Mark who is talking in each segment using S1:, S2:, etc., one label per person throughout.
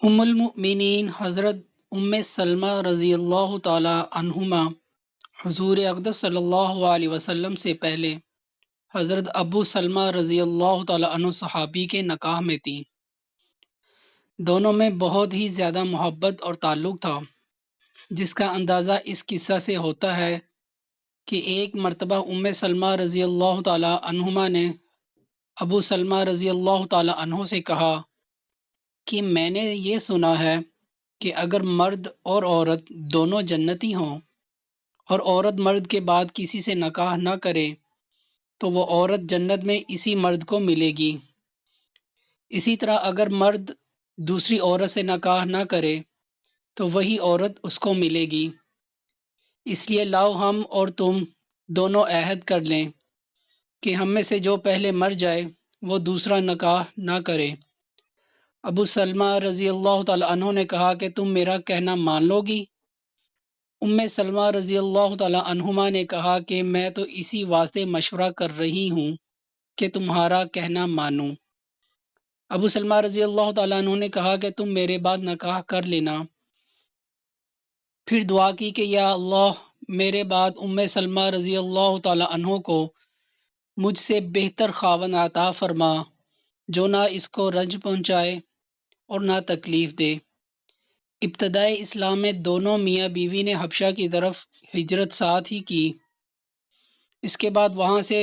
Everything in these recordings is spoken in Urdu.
S1: ام المؤمنین حضرت ام سلمہ رضی اللہ تعالی عنہما حضور اقدس صلی اللہ علیہ وسلم سے پہلے حضرت ابو سلمہ رضی اللہ تعالی عنہ صحابی کے نکاح میں تھیں۔ دونوں میں بہت ہی زیادہ محبت اور تعلق تھا، جس کا اندازہ اس قصہ سے ہوتا ہے کہ ایک مرتبہ ام سلمہ رضی اللہ تعالی عنہما نے ابو سلمہ رضی اللہ تعالی عنہ سے کہا کہ میں نے یہ سنا ہے کہ اگر مرد اور عورت دونوں جنتی ہوں اور عورت مرد کے بعد کسی سے نکاح نہ کرے تو وہ عورت جنت میں اسی مرد کو ملے گی۔ اسی طرح اگر مرد دوسری عورت سے نکاح نہ کرے تو وہی عورت اس کو ملے گی۔ اس لیے لاؤ ہم اور تم دونوں عہد کر لیں کہ ہم میں سے جو پہلے مر جائے وہ دوسرا نکاح نہ کرے۔ ابو سلمہ رضی اللہ تعالی عنہ نے کہا کہ تم میرا کہنا مان لو گی؟ ام سلمہ رضی اللہ تعالی عنہما نے کہا کہ میں تو اسی واسطے مشورہ کر رہی ہوں کہ تمہارا کہنا مانوں۔ ابو سلمہ رضی اللہ تعالیٰ عنہ نے کہا کہ تم میرے بعد نکاح کر لینا۔ پھر دعا کی کہ یا اللہ میرے بعد ام سلمہ رضی اللہ تعالیٰ عنہ کو مجھ سے بہتر خاوند عطا فرما جو نہ اس کو رنج پہنچائے اور نہ تکلیف دے۔ ابتدائے اسلام میں دونوں میاں بیوی نے حبشہ کی طرف ہجرت ساتھ ہی کی۔ اس کے بعد وہاں سے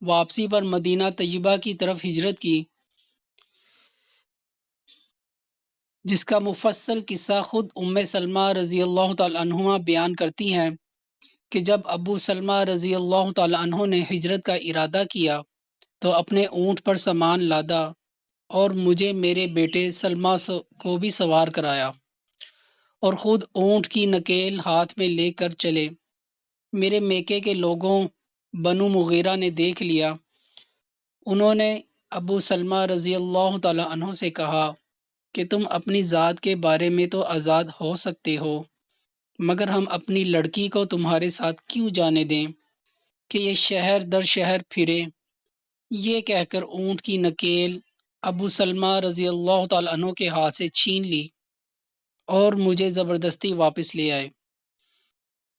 S1: واپسی پر مدینہ طیبہ کی طرف ہجرت کی، جس کا مفصل قصہ خود ام سلمہ رضی اللہ تعالی عنہما بیان کرتی ہیں کہ جب ابو سلمہ رضی اللہ تعالی عنہ نے ہجرت کا ارادہ کیا تو اپنے اونٹ پر سامان لادا اور مجھے میرے بیٹے سلمہ کو بھی سوار کرایا اور خود اونٹ کی نکیل ہاتھ میں لے کر چلے۔ میرے میکے کے لوگوں بنو مغیرہ نے دیکھ لیا۔ انہوں نے ابو سلمہ رضی اللہ تعالی عنہ سے کہا کہ تم اپنی ذات کے بارے میں تو آزاد ہو سکتے ہو، مگر ہم اپنی لڑکی کو تمہارے ساتھ کیوں جانے دیں کہ یہ شہر در شہر پھرے؟ یہ کہہ کر اونٹ کی نکیل ابو سلمہ رضی اللہ تعالی عنہ کے ہاتھ سے چھین لی اور مجھے زبردستی واپس لے آئے۔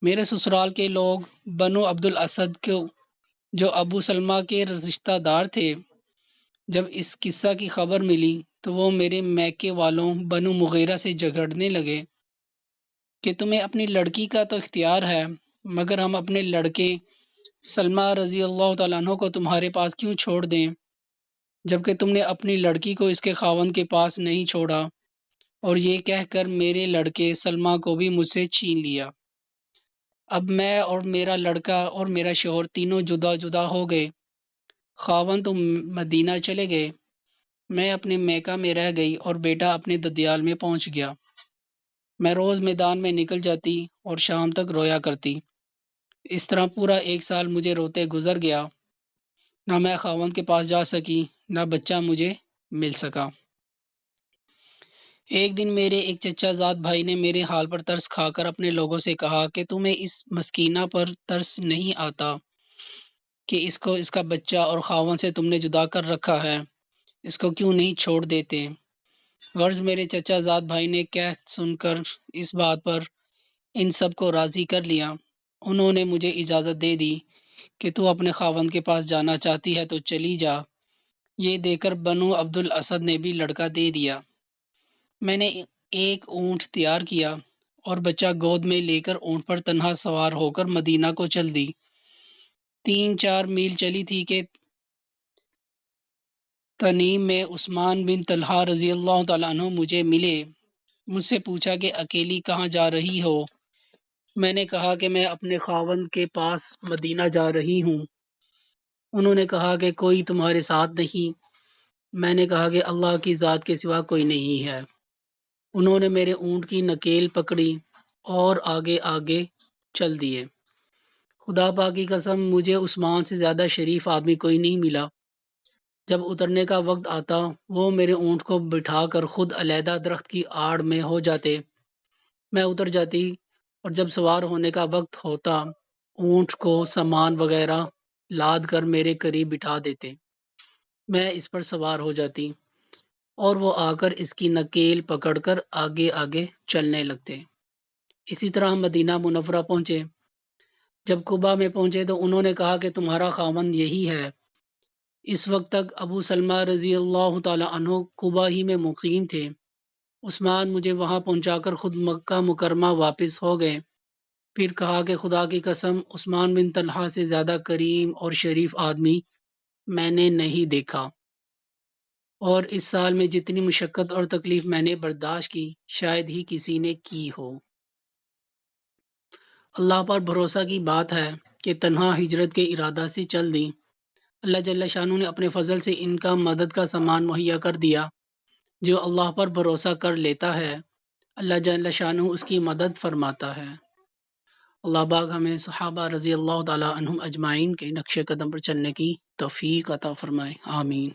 S1: میرے سسرال کے لوگ بنو عبد الاسد کو جو ابو سلمہ کے رشتہ دار تھے، جب اس قصہ کی خبر ملی تو وہ میرے میکے والوں بنو مغیرہ سے جھگڑنے لگے کہ تمہیں اپنی لڑکی کا تو اختیار ہے، مگر ہم اپنے لڑکے سلمہ رضی اللہ تعالیٰ عنہ کو تمہارے پاس کیوں چھوڑ دیں، جبکہ تم نے اپنی لڑکی کو اس کے خاوند کے پاس نہیں چھوڑا؟ اور یہ کہہ کر میرے لڑکے سلمہ کو بھی مجھ سے چھین لیا۔ اب میں اور میرا لڑکا اور میرا شوہر تینوں جدا جدا ہو گئے۔ خاوند تو مدینہ چلے گئے، میں اپنے میکہ میں رہ گئی اور بیٹا اپنے ددیال میں پہنچ گیا۔ میں روز میدان میں نکل جاتی اور شام تک رویا کرتی۔ اس طرح پورا 1 سال مجھے روتے گزر گیا۔ نہ میں خاوند کے پاس جا سکی، نہ بچہ مجھے مل سکا۔ ایک دن میرے ایک چچا زاد بھائی نے میرے حال پر ترس کھا کر اپنے لوگوں سے کہا کہ تمہیں اس مسکینہ پر ترس نہیں آتا کہ اس کو اس کا بچہ اور خاوند سے تم نے جدا کر رکھا ہے، اس کو کیوں نہیں چھوڑ دیتے؟ غرض میرے چچا زاد بھائی نے کہہ سن کر اس بات پر ان سب کو راضی کر لیا۔ انہوں نے مجھے اجازت دے دی کہ تو اپنے خاوند کے پاس جانا چاہتی ہے تو چلی جا۔ یہ دے کر بنو عبد الاسد نے بھی لڑکا دے دیا۔ میں نے ایک اونٹ تیار کیا اور بچہ گود میں لے کر اونٹ پر تنہا سوار ہو کر مدینہ کو چل دی۔ 3-4 میل چلی تھی کہ تنیم میں عثمان بن طلحہ رضی اللہ تعالیٰ عنہ مجھے ملے۔ مجھ سے پوچھا کہ اکیلی کہاں جا رہی ہو؟ میں نے کہا کہ میں اپنے خاوند کے پاس مدینہ جا رہی ہوں۔ انہوں نے کہا کہ کوئی تمہارے ساتھ نہیں؟ میں نے کہا کہ اللہ کی ذات کے سوا کوئی نہیں ہے۔ انہوں نے میرے اونٹ کی نکیل پکڑی اور آگے آگے چل دیے۔ خدا پاک کی قسم مجھے عثمان سے زیادہ شریف آدمی کوئی نہیں ملا۔ جب اترنے کا وقت آتا وہ میرے اونٹ کو بٹھا کر خود علیحدہ درخت کی آڑ میں ہو جاتے، میں اتر جاتی اور جب سوار ہونے کا وقت ہوتا اونٹ کو سامان وغیرہ لاد کر میرے قریب بٹھا دیتے، میں اس پر سوار ہو جاتی اور وہ آ کر اس کی نکیل پکڑ کر آگے آگے چلنے لگتے۔ اسی طرح ہم مدینہ منورہ پہنچے۔ جب قباء میں پہنچے تو انہوں نے کہا کہ تمہارا خاوند یہی ہے۔ اس وقت تک ابو سلمہ رضی اللہ تعالی عنہ قباء ہی میں مقیم تھے۔ عثمان مجھے وہاں پہنچا کر خود مکہ مکرمہ واپس ہو گئے۔ پھر کہا کہ خدا کی قسم، عثمان بن طلحہ سے زیادہ کریم اور شریف آدمی میں نے نہیں دیکھا، اور اس سال میں جتنی مشقت اور تکلیف میں نے برداشت کی شاید ہی کسی نے کی ہو۔ اللہ پر بھروسہ کی بات ہے کہ تنہا ہجرت کے ارادہ سے چل دیں۔ اللہ جل شانہ نے اپنے فضل سے ان کا مدد کا سامان مہیا کر دیا۔ جو اللہ پر بھروسہ کر لیتا ہے اللہ جل شانہ اس کی مدد فرماتا ہے۔ اللہ پاک ہمیں صحابہ رضی اللہ تعالی عنہم اجمعین کے نقش قدم پر چلنے کی توفیق عطا فرمائے، آمین۔